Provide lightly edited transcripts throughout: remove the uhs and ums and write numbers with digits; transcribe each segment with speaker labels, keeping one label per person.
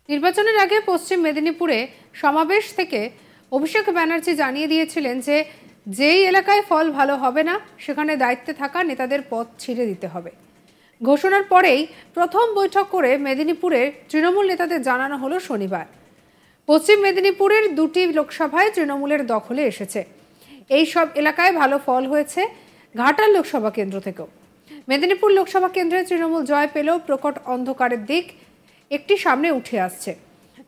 Speaker 1: নির্বাচনের আগে পশ্চিম মেদিনীপুরে সমাবেশ থেকে অভিষেক ব্যানার্জি জানিয়ে দিয়েছিলেন যে যেই এলাকায় ফল ভালো হবে না সেখানে দায়িত্বে থাকা নেতাদের পদ ছেড়ে দিতে হবে। ঘোষণার পরেই প্রথম বৈঠক করে মেদিনীপুরের তৃণমূল নেতাদের জানানো হলো শনিবার। পশ্চিম মেদিনীপুরের দুটি লোকসভায় তৃণমূলের দখলে এসেছে। এই সব এলাকায় ভালো ফল হয়েছে ঘাটাল লোকসভা কেন্দ্র থেকেও। মেদিনীপুর লোকসভা কেন্দ্রে তৃণমূল জয় পেলেও প্রকট অন্ধকারের দিক একটি সামনে উঠে আসছে।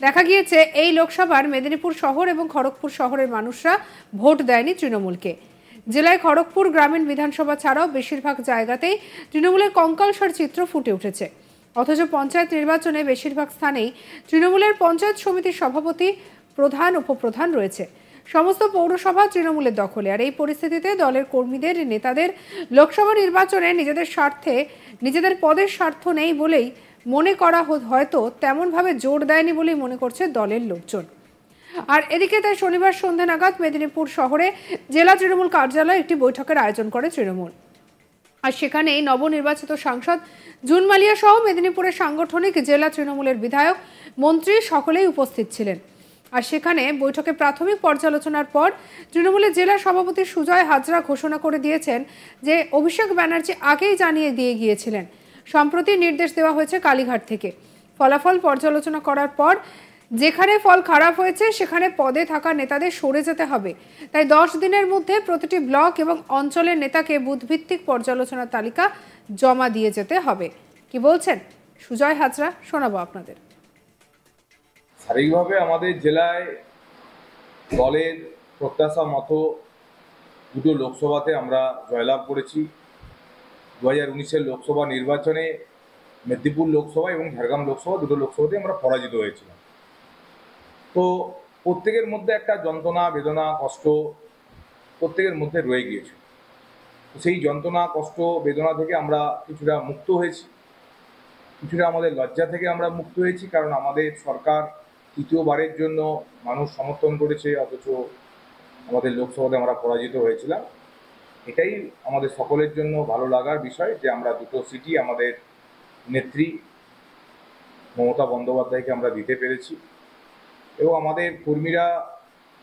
Speaker 1: দেখা গিয়েছে এই লোকসভার মেদিনীপুর শহর এবং খড়গপুর শহরের মানুষরা ভোট দেয়নি তৃণমূলকে। জেলায় খড়গপুর গ্রামীণ বিধানসভা ছাড়াও বেশিরভাগ জায়গাতেই তৃণমূলের কঙ্কালসার চিত্র ফুটে উঠেছে। অথচ পঞ্চায়েত নির্বাচনে বেশিরভাগ স্থানেই তৃণমূলের পঞ্চায়েত সমিতির সভাপতি, প্রধান, উপপ্রধান রয়েছে। সমস্ত পৌরসভা তৃণমূলের দখলে। আর এই পরিস্থিতিতে দলের কর্মীদের, নেতাদের লোকসভা নির্বাচনে নিজেদের স্বার্থে, নিজেদের পদের স্বার্থ নেই বলেই মনে করা হয়তো তেমনভাবে জোর দেয়নি বলেই মনে করছে দলের লোকজন। আর এদিকে তাই শনিবার সন্ধ্যা নাগাদ মেদিনীপুর শহরে জেলা তৃণমূল কার্যালয়ে একটি বৈঠকের আয়োজন করে তৃণমূল। আর সেখানে নবনির্বাচিত সাংসদ জুন মালিয়া সহ মেদিনীপুরের সাংগঠনিক জেলা তৃণমূলের বিধায়ক, মন্ত্রী সকলেই উপস্থিত ছিলেন। আর সেখানে বৈঠকে প্রাথমিক পর্যালোচনার পর তৃণমূলের জেলা সভাপতি সুজয় হাজরা ঘোষণা করে দিয়েছেন যে অভিষেক ব্যানার্জি আগেই জানিয়ে দিয়ে গিয়েছিলেন। সম্প্রতি নির্দেশ দেওয়া হয়েছে কালীঘাট থেকে। ফলাফল পর্যালোচনা করার পর যেখানে ফল খারাপ হয়েছে সেখানে পদে থাকা নেতাদের সরে যেতে হবে। তাই 10 দিনের মধ্যে প্রতিটি ব্লক এবং অঞ্চলের নেতাকে বুথভিত্তিক পর্যালোচনার তালিকা জমা দিয়ে যেতে হবে। কি বলছেন সুজয় হাজরা, শোনাবো আপনাদের।
Speaker 2: শারীরিকভাবে আমাদের জেলায় দলের প্রত্যাশা মতো দুটো লোকসভাতে আমরা জয়লাভ করেছি। 2019-এর লোকসভা নির্বাচনে মেদিনীপুর লোকসভা এবং ঝাড়গ্রাম লোকসভা, দুটো লোকসভাতে আমরা পরাজিত হয়েছিলাম। তো প্রত্যেকের মধ্যে একটা যন্ত্রণা, বেদনা, কষ্ট প্রত্যেকের মধ্যে রয়ে গিয়েছে। সেই যন্ত্রণা, কষ্ট, বেদনা থেকে আমরা কিছুটা মুক্ত হয়েছি, কিছুটা আমাদের লজ্জা থেকে আমরা মুক্ত হয়েছি। কারণ আমাদের সরকার তৃতীয়বারের জন্য মানুষ সমর্থন করেছে, অথচ আমাদের লোকসভাতে আমরা পরাজিত হয়েছিলাম। এটাই আমাদের সকলের জন্য ভালো লাগার বিষয় যে আমরা দুটো সিটি আমাদের নেত্রী মমতা বন্দ্যোপাধ্যায়কে আমরা দিতে পেরেছি। এবং আমাদের কর্মীরা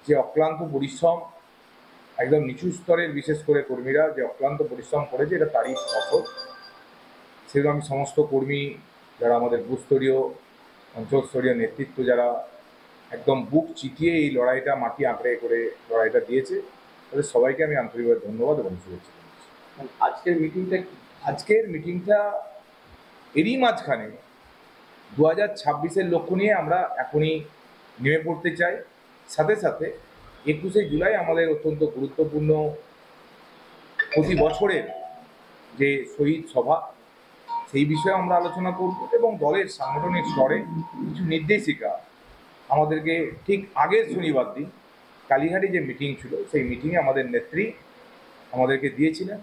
Speaker 2: যে অক্লান্ত পরিশ্রম, একদম নিচু স্তরের বিশেষ করে কর্মীরা যে অক্লান্ত পরিশ্রম করেছে, এটা তারই ফসল। সেগুলো আমি সমস্ত কর্মী যারা আমাদের বুথস্তরীয়, অঞ্চলস্তরীয় নেতৃত্ব যারা একদম বুক চিতিয়ে এই লড়াইটা মাটি আঁকড়ে করে লড়াইটা দিয়েছে, তাদের সবাইকে আমি আন্তরিকভাবে ধন্যবাদ এবং শুভেচ্ছা জানাচ্ছি। আজকের মিটিংটা এরই মাঝখানে 2026-এর লক্ষ্য নিয়ে আমরা এখনই নেমে পড়তে চাই। সাথে সাথে 21শে জুলাই আমাদের অত্যন্ত গুরুত্বপূর্ণ প্রতি বছরের যে শহীদ সভা, সেই বিষয়ে আমরা আলোচনা করব এবং দলের সাংগঠনিক স্তরে কিছু নির্দেশিকা আমাদেরকে ঠিক আগের শনিবার দিন কালীঘাটে যে মিটিং ছিল, সেই মিটিংয়ে আমাদের নেত্রী আমাদেরকে দিয়েছিলেন।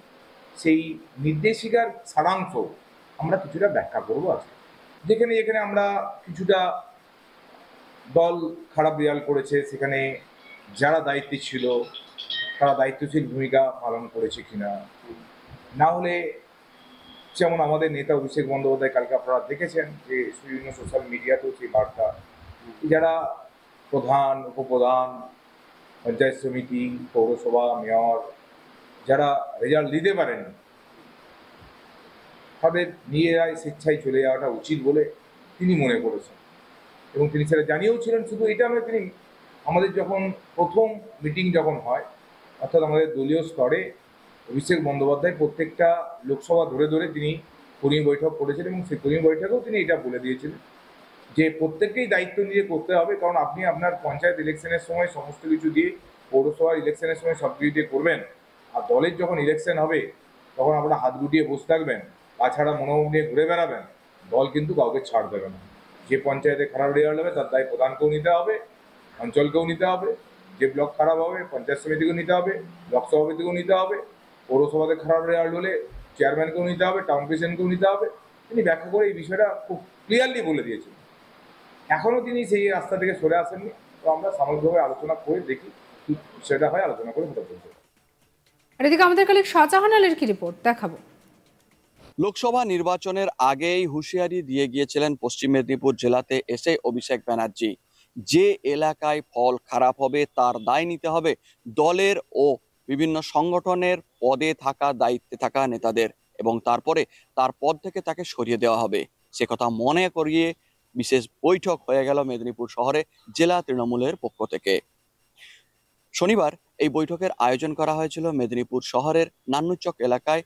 Speaker 2: সেই নির্দেশিকার সারাংশ আমরা কিছুটা ব্যাখ্যা করব আজকে। যেখানে আমরা কিছুটা দল খারাপ রেজাল্ট করেছে, সেখানে যারা দায়িত্বে ছিল তারা দায়িত্বশীল ভূমিকা পালন করেছে কিনা, না হলে যেমন আমাদের নেতা অভিষেক বন্দ্যোপাধ্যায়, কালকে আপনারা দেখেছেন যে বিভিন্ন সোশ্যাল মিডিয়াতেও সেই বার্তা, যারা প্রধান, উপপ্রধান, পঞ্চায়েত সমিতি, পৌরসভা, মেয়র যারা রেজাল্ট দিতে পারেন, তাদের নিজেরাই স্বেচ্ছায় চলে যাওয়াটা উচিত বলে তিনি মনে করেছেন এবং তিনি সেটা জানিয়েও ছিলেন। শুধু এটা নয়, তিনি আমাদের যখন প্রথম মিটিং যখন হয়, অর্থাৎ আমাদের দলীয় স্তরে অভিষেক বন্দ্যোপাধ্যায় প্রত্যেকটা লোকসভা ধরে ধরে তিনি কর্মী বৈঠক করেছেন এবং সেই কর্মী বৈঠকেও তিনি এটা বলে দিয়েছিলেন যে প্রত্যেককেই দায়িত্ব নিয়ে করতে হবে। কারণ আপনি আপনার পঞ্চায়েত ইলেকশনের সময় সমস্ত কিছু দিয়ে, পৌরসভার ইলেকশনের সময় সব কিছু দিয়ে করবেন, আর দলের যখন ইলেকশন হবে তখন আপনারা হাত গুটিয়ে বসে থাকবেন, তাছাড়া মনোভাব নিয়ে ঘুরে বেড়াবেন, দল কিন্তু কাউকে ছাড় দেবে না। যে পঞ্চায়েতে খারাপ রেজাল্ট হবে তার দায় প্রধানকেও নিতে হবে, অঞ্চলকেও নিতে হবে। যে ব্লক খারাপ হবে পঞ্চায়েত সমিতিকেও নিতে হবে, ব্লক সভাপতিকেও নিতে হবে, পৌরসভাতে খারাপ রেজাল্ট হলে চেয়ারম্যানকেও নিতে হবে, টাউন প্রেসিডেন্টকেও নিতে হবে। তিনি ব্যাখ্যা করে এই বিষয়টা খুব ক্লিয়ারলি বলে দিয়েছেন। এখনও তিনি সেই রাস্তা থেকে সরে আসেননি। তো আমরা সামগ্রিকভাবে আলোচনা করে দেখি কি সেটা হয়, আলোচনা করে সেটা বলতে।
Speaker 1: আর এদিকে আমাদের কালিক শাহজাহান আলীর কি রিপোর্ট দেখাবো।
Speaker 3: লোকসভা নির্বাচনের আগেই হুঁশিয়ারি দিয়ে গিয়েছিলেন পশ্চিম মেদিনীপুর জেলাতে এসে অভিষেক ব্যানার্জি, যে এলাকায় ফল খারাপ হবে তার দায় নিতে হবে দলের ও বিভিন্ন সংগঠনের পদে থাকা দায়িত্বে থাকা নেতাদের, এবং তারপরে তার পদ থেকে তাকে সরিয়ে দেওয়া হবে। সে কথা মনে করিয়ে বিশেষ বৈঠক হয়ে গেল মেদিনীপুর শহরে জেলা তৃণমূলের পক্ষ থেকে। শনিবার এই বৈঠকের আয়োজন করা হয়েছিল মেদিনীপুর শহরের নান্নুচক এলাকায়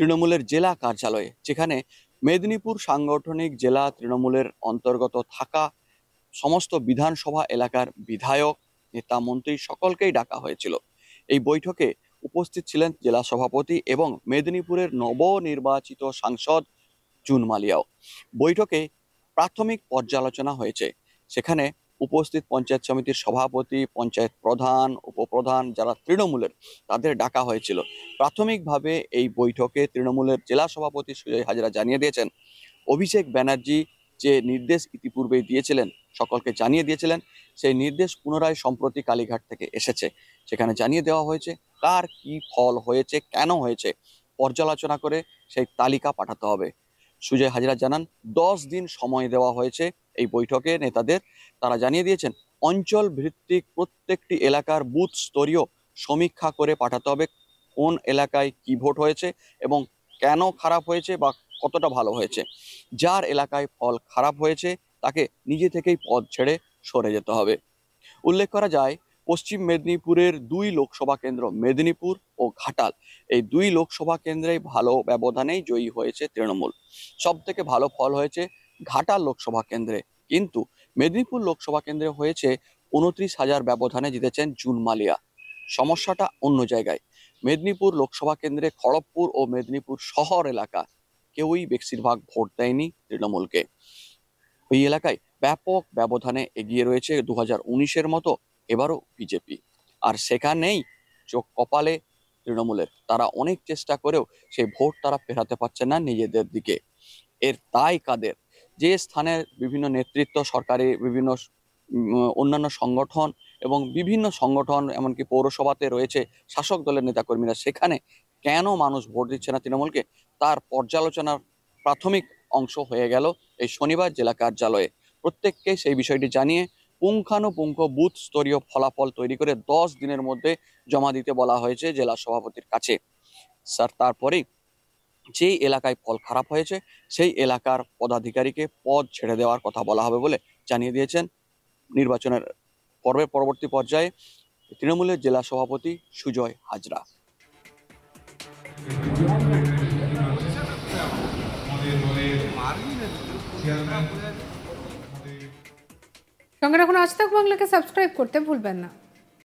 Speaker 3: তৃণমূলের জেলা কার্যালয়ে, যেখানে মেদিনীপুর সাংগঠনিক জেলা তৃণমূলের অন্তর্গত থাকা সমস্ত বিধানসভা এলাকার বিধায়ক, নেতা, মন্ত্রী সকলকেই ডাকা হয়েছিল। এই বৈঠকে উপস্থিত ছিলেন জেলা সভাপতি এবং মেদিনীপুরের নবনির্বাচিত সাংসদ জুন মালিয়াও। বৈঠকে প্রাথমিক পর্যালোচনা হয়েছে। সেখানে উপস্থিত পঞ্চায়েত সমিতির সভাপতি, পঞ্চায়েত প্রধান, উপপ্রধান যারা তৃণমূলের, তাদের ডাকা হয়েছিল। প্রাথমিকভাবে এই বৈঠকে তৃণমূলের জেলা সভাপতি সুজয় হাজরা জানিয়ে দিয়েছেন, অভিষেক ব্যানার্জি যে নির্দেশ ইতিপূর্বে দিয়েছিলেন, সকলকে জানিয়ে দিয়েছিলেন, সেই নির্দেশ পুনরায় সম্প্রতি কালীঘাট থেকে এসেছে। সেখানে জানিয়ে দেওয়া হয়েছে কার কি ফল হয়েছে, কেন হয়েছে, পর্যালোচনা করে সেই তালিকা পাঠাতে হবে। সুজয় হাজরা জানান 10 দিন সময় দেওয়া হয়েছে এই বৈঠকে নেতাদের। তারা জানিয়ে দিয়েছেন অঞ্চল ভিত্তিক প্রত্যেকটি এলাকার বুথ স্তরীয় সমীক্ষা করে পাঠাতে হবে কোন এলাকায় কি ভোট হয়েছে এবং কেন খারাপ হয়েছে বা কতটা ভালো হয়েছে। যার এলাকায় ফল খারাপ হয়েছে তাকে নিজে থেকেই পদ ছেড়ে সরে যেতে হবে। উল্লেখ করা যায়, পশ্চিম মেদিনীপুরের 2 লোকসভা কেন্দ্র মেদিনীপুর ও ঘাটাল, এই 2 লোকসভা কেন্দ্রেই ভালো ব্যবধানেই জয়ী হয়েছে তৃণমূল। সব থেকে ভালো ফল হয়েছে ঘাটাল লোকসভা কেন্দ্রে, কিন্তু মেদিনীপুর লোকসভা কেন্দ্রে হয়েছে 29,000 ব্যবধানে জিতেছেন জুন মালিয়া। সমস্যাটা অন্য জায়গায়। মেদিনীপুর লোকসভা কেন্দ্রে খড়গপুর ও মেদিনীপুর শহর এলাকা কেউই বেশিরভাগ ভোট দেয়নি তৃণমূলকে। ওই এলাকায় ব্যাপক ব্যবধানে এগিয়ে রয়েছে 2019-এর মতো এবারও বিজেপি। আর সেখানেই চোখ কপালে তৃণমূলের, তারা অনেক চেষ্টা করেও সেই ভোট তারা ফেরাতে পারছে না নিজেদের দিকে। এর দায় কাদের? যে স্থানের বিভিন্ন নেতৃত্ব, সরকারি বিভিন্ন অন্যান্য সংগঠন এবং বিভিন্ন সংগঠন, এমনকি পৌরসভাতে রয়েছে শাসক দলের নেতাকর্মীরা, সেখানে কেন মানুষ ভোট দিচ্ছে না তৃণমূলকে, তার পর্যালোচনার প্রাথমিক অংশ হয়ে গেল এই শনিবার জেলা কার্যালয়ে। প্রত্যেককে সেই বিষয়টি জানিয়ে পুঙ্খানুপুঙ্খ বুথ স্তরীয় ফলাফল তৈরি করে 10 দিনের মধ্যে জমা দিতে বলা হয়েছে জেলা সভাপতির কাছে। স্যার, তারপরেই যেই এলাকায় ফল খারাপ হয়েছে সেই এলাকার পদাধিকারীকে পদ ছেড়ে দেওয়ার কথা বলা হবে বলে জানিয়ে দিয়েছেন নির্বাচনের পরবর্তী পর্যায়ে তৃণমূলের জেলা সভাপতি সুজয় হাজরা।
Speaker 1: সঙ্গে রাখুন আজ তাক বাংলাকে সাবস্ক্রাইব করতে ভুলবেন না।